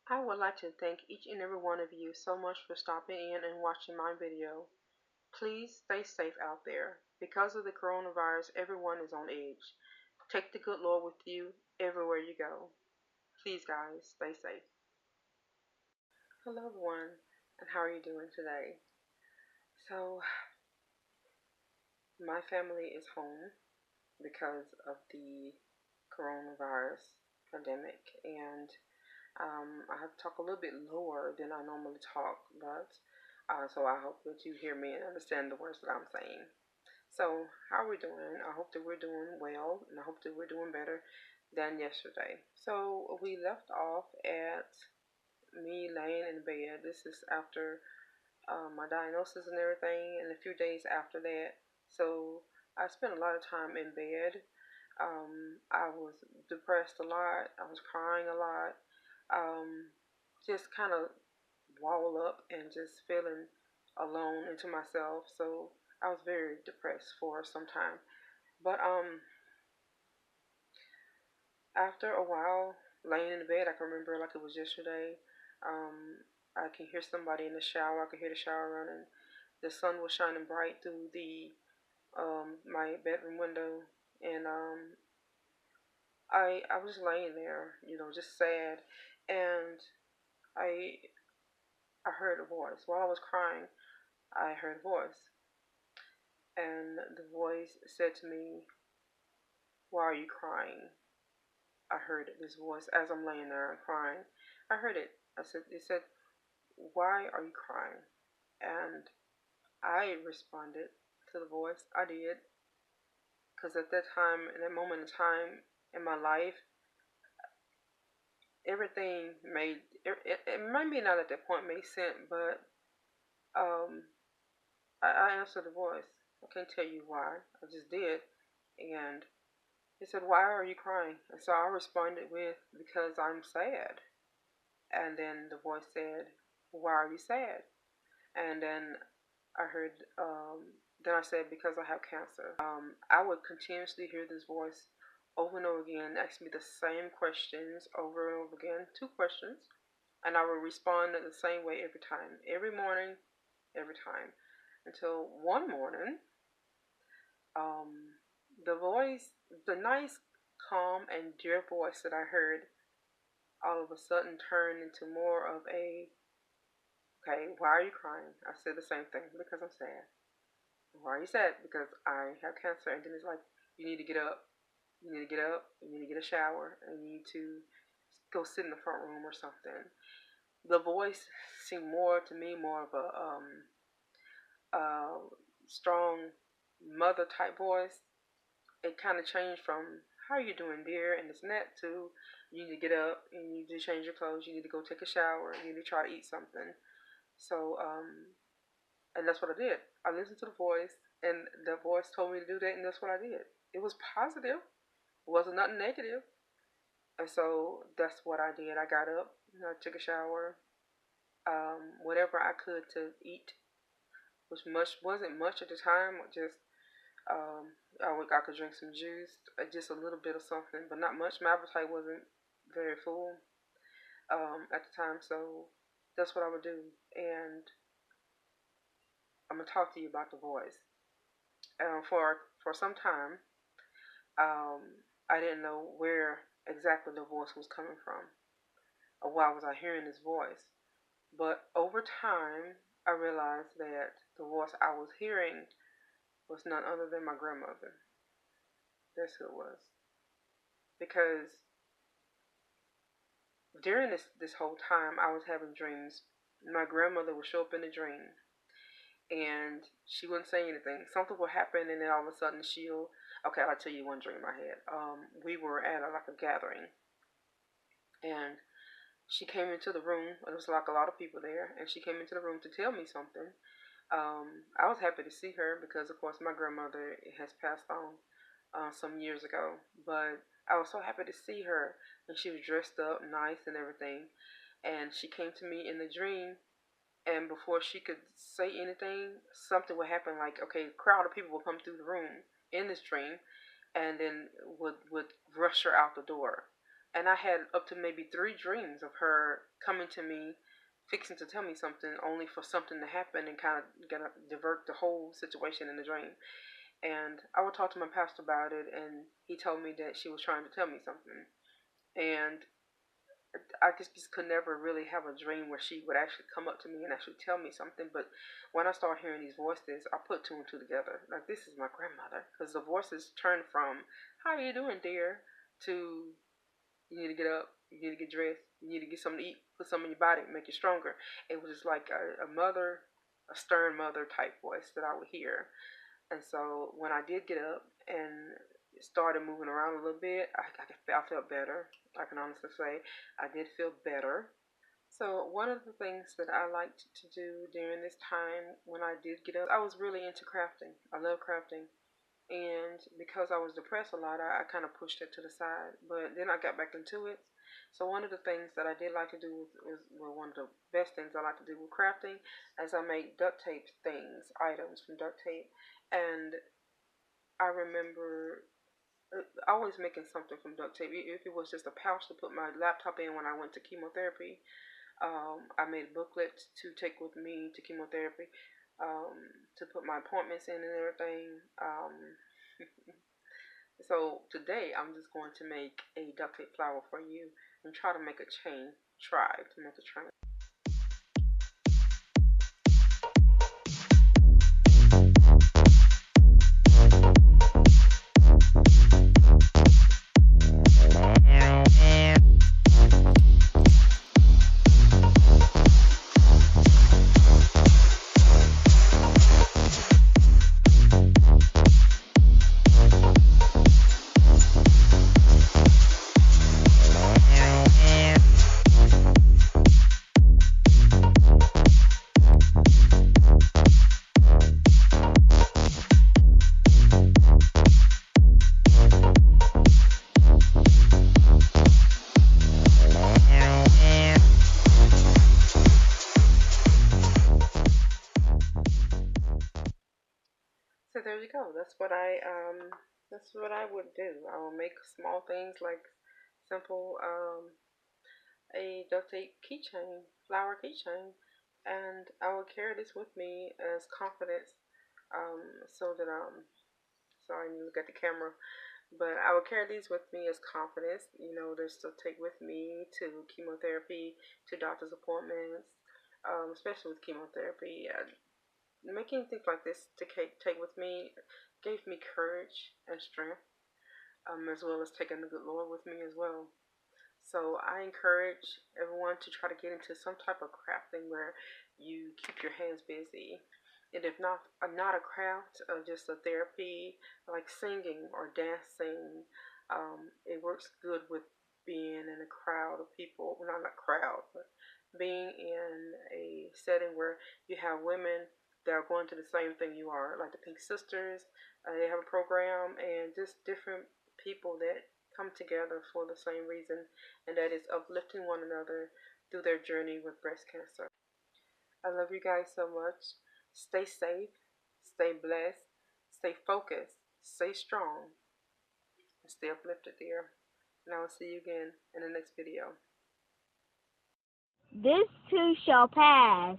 I would like to thank each and every one of you so much for stopping in and watching my video. Please stay safe out there. Because of the coronavirus, everyone is on edge. Take the good Lord with you everywhere you go. Please, guys, stay safe. Hello, everyone, and how are you doing today? So, my family is home because of the coronavirus pandemic, and I have to talk a little bit lower than I normally talk, but so I hope that you hear me and understand the words that I'm saying. So, how are we doing? I hope that we're doing well, and I hope that we're doing better than yesterday. So, we left off at me laying in bed. This is after my diagnosis and everything, and a few days after that. So, I spent a lot of time in bed. I was depressed a lot. I was crying a lot. Just kind of wall up and just feeling alone into myself. So I was very depressed for some time. But after a while, laying in the bed, I can remember like it was yesterday. I can hear somebody in the shower. I could hear the shower running. The sun was shining bright through the my bedroom window, and I was laying there, just sad, and I I heard a voice while I was crying. I heard a voice, and the voice said to me, "Why are you crying?" I heard this voice as I'm laying there crying. I heard it. It said, "Why are you crying?" And I responded to the voice. I did, because at that time, in that moment in time in my life, everything it maybe not at that point made sense, but um, I answered the voice. I can't tell you why. I just did, and he said, "Why are you crying?" And so I responded with, "Because I'm sad." And then the voice said, "Why are you sad?" And then I heard, then I said, "Because I have cancer." I would continuously hear this voice over and over again, ask me the same questions over and over again, two questions, and I would respond in the same way every time, every morning, every time, until one morning, um, the voice, the nice, calm, and dear voice that I heard, all of a sudden turned into more of a, "Okay, why are you crying?" I said the same thing, "Because I'm sad." "Why are you sad?" "Because I have cancer." And then it's like, "You need to get up. You need to get up. You need to get a shower. And you need to go sit in the front room or something." The voice seemed more to me more of a uh, strong mother type voice. It kind of changed from, "How are you doing, dear?" and this and that to, "You need to get up and you need to change your clothes. You need to go take a shower. You need to try to eat something." So, and that's what I did. I listened to the voice, and the voice told me to do that, and that's what I did. It was positive. It wasn't nothing negative. And so that's what I did. I got up, I took a shower, whatever I could to eat, which wasn't much at the time. Just I could drink some juice, just a little bit of something, but not much. My appetite wasn't very full at the time, so that's what I would do. And I'm gonna talk to you about the voice. For some time, um, I didn't know where exactly the voice was coming from, or why was I hearing this voice. But over time, I realized that the voice I was hearing was none other than my grandmother. That's who it was. Because during this whole time, I was having dreams. My grandmother would show up in a dream, and she wouldn't say anything. Something would happen, and then all of a sudden she'll. Okay, I'll tell you one dream I had. We were at like a gathering, and she came into the room. There was like a lot of people there, and she came into the room to tell me something. I was happy to see her because, of course, my grandmother has passed on some years ago. But I was so happy to see her, and she was dressed up nice and everything. And she came to me in the dream, and before she could say anything, something would happen. Like, okay, a crowd of people would come through the room in this dream, and then would rush her out the door. And I had up to maybe 3 dreams of her coming to me, fixing to tell me something, only for something to happen and kind of gonna divert the whole situation in the dream. And I would talk to my pastor about it, and he told me that she was trying to tell me something. And I just could never really have a dream where she would actually come up to me and actually tell me something. But when I started hearing these voices, I put 2 and 2 together. Like, this is my grandmother. Because the voices turned from, "How are you doing, dear?" to, "You need to get up, you need to get dressed, you need to get something to eat, put something in your body, make you stronger." It was just like a mother, a stern mother type voice that I would hear. And so when I did get up and started moving around a little bit, I felt better. I can honestly say I did feel better. So one of the things that I liked to do during this time when I did get up, I was really into crafting. I love crafting. And because I was depressed a lot, I kind of pushed it to the side. But then I got back into it. So one of the things that I did like to do was well, one of the best things I like to do with crafting is I make duct tape things, items from duct tape. And I remember always making something from duct tape. If it was just a pouch to put my laptop in when I went to chemotherapy, I made a booklet to take with me to chemotherapy, to put my appointments in and everything. So today I'm just going to make a duct tape flower for you and try to make a chain. Try to make a chain. So there you go. That's what I would do. I will make small things like simple a duct tape keychain, flower keychain, and I will carry this with me as confidence. So that sorry, I need to look at the camera. But I will carry these with me as confidence. You know, they're still take with me to chemotherapy, to doctor's appointments, especially with chemotherapy. Making things like this to take with me gave me courage and strength, as well as taking the good Lord with me as well. So I encourage everyone to try to get into some type of crafting where you keep your hands busy. And if not a craft, just a therapy like singing or dancing, it works good with being in a crowd of people. Well, not a crowd, but being in a setting where you have women that are going to the same thing you are, like the Pink Sisters. They have a program, and just different people that come together for the same reason, and that is uplifting one another through their journey with breast cancer. I love you guys so much. Stay safe, stay blessed, stay focused, stay strong, and stay uplifted, dear. And I will see you again in the next video. This too shall pass.